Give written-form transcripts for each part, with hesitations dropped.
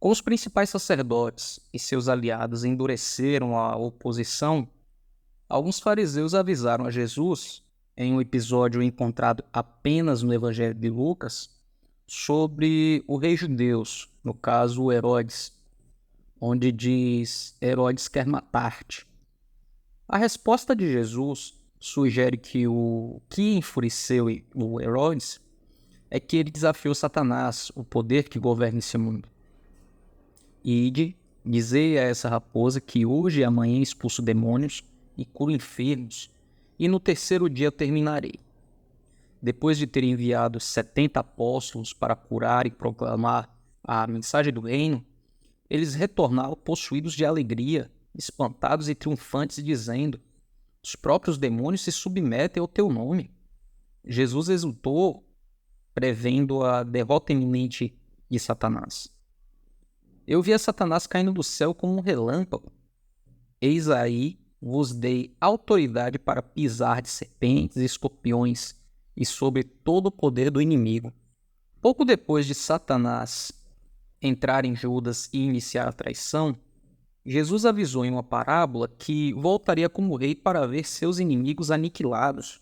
Como os principais sacerdotes e seus aliados endureceram a oposição, alguns fariseus avisaram a Jesus, em um episódio encontrado apenas no Evangelho de Lucas, sobre o rei judeus, no caso Herodes, onde diz: Herodes quer matar-te. A resposta de Jesus sugere que o que enfureceu o Herodes é que ele desafiou Satanás, o poder que governa esse mundo. Ide, dizei a essa raposa que hoje e amanhã expulso demônios e curo enfermos, e no terceiro dia terminarei. Depois de ter enviado 70 apóstolos para curar e proclamar a mensagem do reino, eles retornaram possuídos de alegria, espantados e triunfantes, dizendo: os próprios demônios se submetem ao teu nome. Jesus exultou, prevendo a derrota iminente de Satanás. Eu via Satanás caindo do céu como um relâmpago. Eis aí vos dei autoridade para pisar de serpentes e escorpiões e sobre todo o poder do inimigo. Pouco depois de Satanás entrar em Judas e iniciar a traição, Jesus avisou em uma parábola que voltaria como rei para ver seus inimigos aniquilados.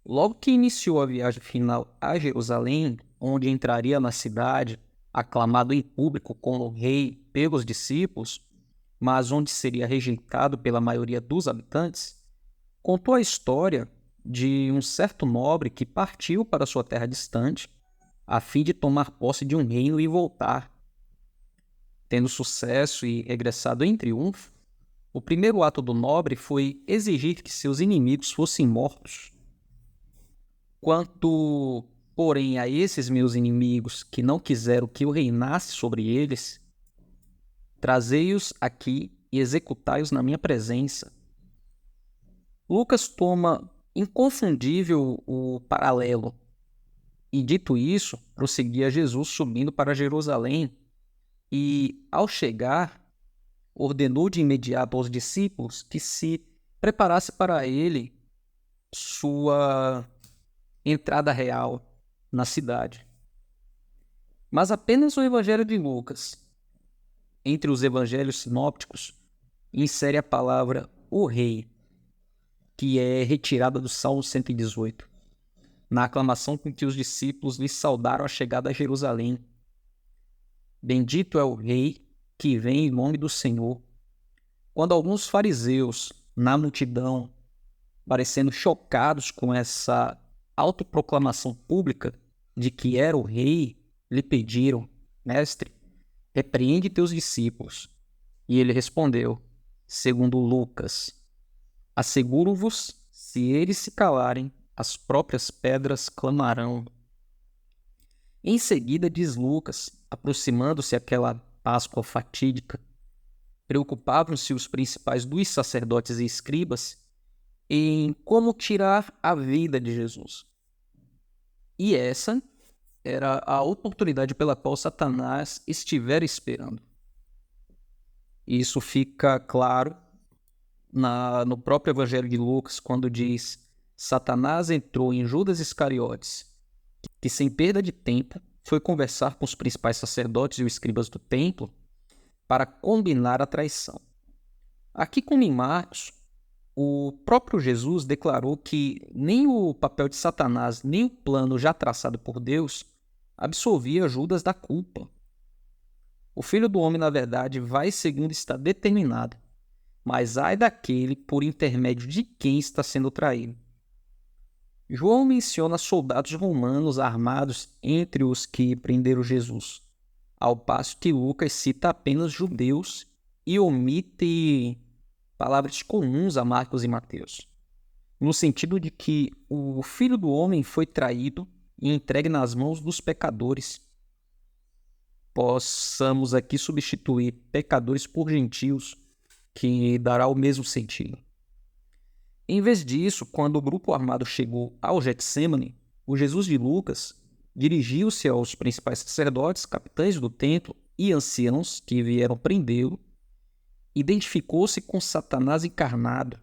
Logo que iniciou a viagem final a Jerusalém, onde entraria na cidade, aclamado em público como rei pelos discípulos, mas onde seria rejeitado pela maioria dos habitantes, contou a história de um certo nobre que partiu para sua terra distante, a fim de tomar posse de um reino e voltar. Tendo sucesso e regressado em triunfo, o primeiro ato do nobre foi exigir que seus inimigos fossem mortos. Quanto, porém, a esses meus inimigos que não quiseram que eu reinasse sobre eles, trazei-os aqui e executai-os na minha presença. Lucas toma inconfundível o paralelo e, dito isso, prosseguia Jesus subindo para Jerusalém e, ao chegar, ordenou de imediato aos discípulos que se preparasse para ele sua entrada real na cidade. Mas apenas o Evangelho de Lucas, entre os evangelhos sinópticos, insere a palavra o rei, que é retirada do Salmo 118, na aclamação com que os discípulos lhe saudaram a chegada a Jerusalém. Bendito é o rei que vem em nome do Senhor. Quando alguns fariseus, na multidão, parecendo chocados com essa autoproclamação pública de que era o rei, lhe pediram: Mestre, repreende teus discípulos. E ele respondeu, segundo Lucas: asseguro-vos, se eles se calarem, as próprias pedras clamarão. Em seguida, diz Lucas, aproximando-se aquela Páscoa fatídica, preocupavam-se os principais dos sacerdotes e escribas em como tirar a vida de Jesus. E essa era a oportunidade pela qual Satanás estivera esperando. Isso fica claro no próprio Evangelho de Lucas, quando diz: Satanás entrou em Judas Iscariotes, que sem perda de tempo foi conversar com os principais sacerdotes e os escribas do templo para combinar a traição. Aqui com Marcos, o próprio Jesus declarou que nem o papel de Satanás, nem o plano já traçado por Deus absolvia Judas da culpa. O Filho do Homem, na verdade, vai segundo está determinado, mas ai daquele por intermédio de quem está sendo traído. João menciona soldados romanos armados entre os que prenderam Jesus, ao passo que Lucas cita apenas judeus e omite palavras comuns a Marcos e Mateus, no sentido de que o Filho do Homem foi traído e entregue nas mãos dos pecadores. Possamos aqui substituir pecadores por gentios, que dará o mesmo sentido. Em vez disso, quando o grupo armado chegou ao Getsêmani, o Jesus de Lucas dirigiu-se aos principais sacerdotes, capitães do templo e anciãos que vieram prendê-lo, identificou-se com Satanás encarnado.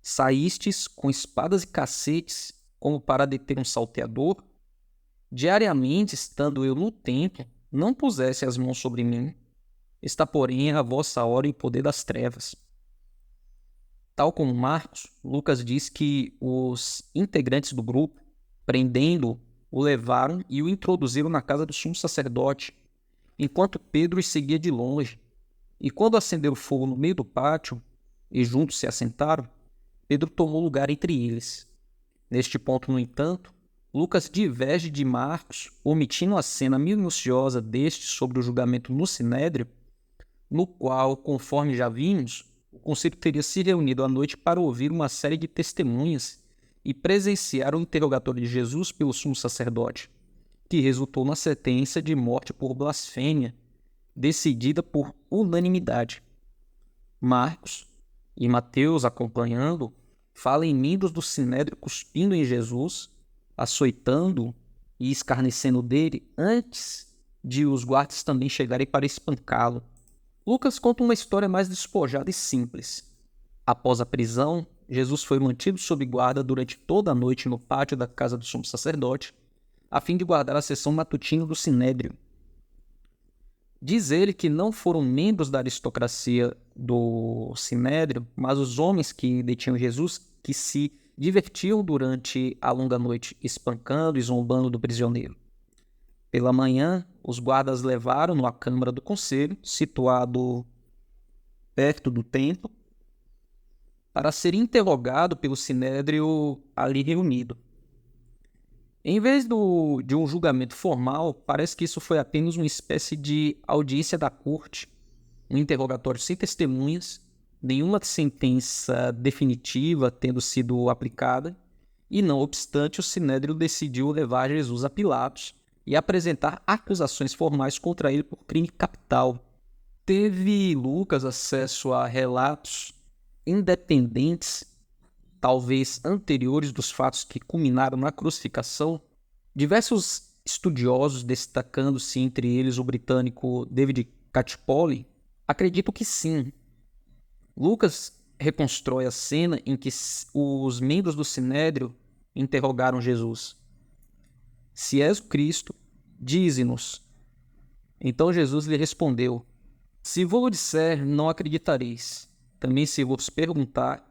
Saístes com espadas e cacetes como para deter um salteador? Diariamente, estando eu no templo, não pusesse as mãos sobre mim. Está, porém, a vossa hora e o poder das trevas. Tal como Marcos, Lucas diz que os integrantes do grupo, prendendo-o, o levaram e o introduziram na casa do sumo sacerdote, enquanto Pedro os seguia de longe. E quando acenderam fogo no meio do pátio, e juntos se assentaram, Pedro tomou lugar entre eles. Neste ponto, no entanto, Lucas diverge de Marcos, omitindo a cena minuciosa deste sobre o julgamento no Sinédrio, no qual, conforme já vimos, o conselho teria se reunido à noite para ouvir uma série de testemunhas e presenciar o interrogatório de Jesus pelo sumo sacerdote, que resultou na sentença de morte por blasfêmia, decidida por unanimidade. Marcos e Mateus, acompanhando, falam em membros do Sinédrio cuspindo em Jesus, açoitando e escarnecendo dele antes de os guardas também chegarem para espancá-lo. Lucas conta uma história mais despojada e simples. Após a prisão, Jesus foi mantido sob guarda durante toda a noite no pátio da casa do sumo sacerdote, a fim de guardar a sessão matutina do Sinédrio. Diz ele que não foram membros da aristocracia do Sinédrio, mas os homens que detinham Jesus, que se divertiam durante a longa noite espancando e zombando do prisioneiro. Pela manhã, os guardas levaram-no à Câmara do Conselho, situado perto do templo, para ser interrogado pelo Sinédrio ali reunido. Em vez de um julgamento formal, parece que isso foi apenas uma espécie de audiência da corte, um interrogatório sem testemunhas, nenhuma sentença definitiva tendo sido aplicada, e não obstante, o Sinédrio decidiu levar Jesus a Pilatos e apresentar acusações formais contra ele por crime capital. Teve Lucas acesso a relatos independentes, talvez anteriores dos fatos que culminaram na crucificação? Diversos estudiosos, destacando-se entre eles o britânico David Catchpole, acreditam que sim. Lucas reconstrói a cena em que os membros do Sinédrio interrogaram Jesus. Se és o Cristo, dize-nos. Então Jesus lhe respondeu: se vos disser, não acreditareis. Também se vos perguntar,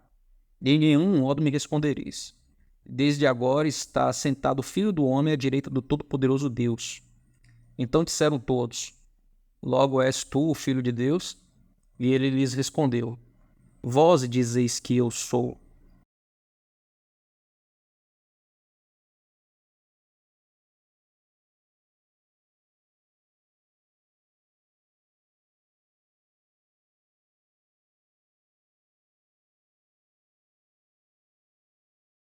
de nenhum modo me respondereis. Desde agora está sentado o Filho do Homem à direita do Todo-Poderoso Deus. Então disseram todos: logo és tu o Filho de Deus? E ele lhes respondeu: vós dizeis que eu sou.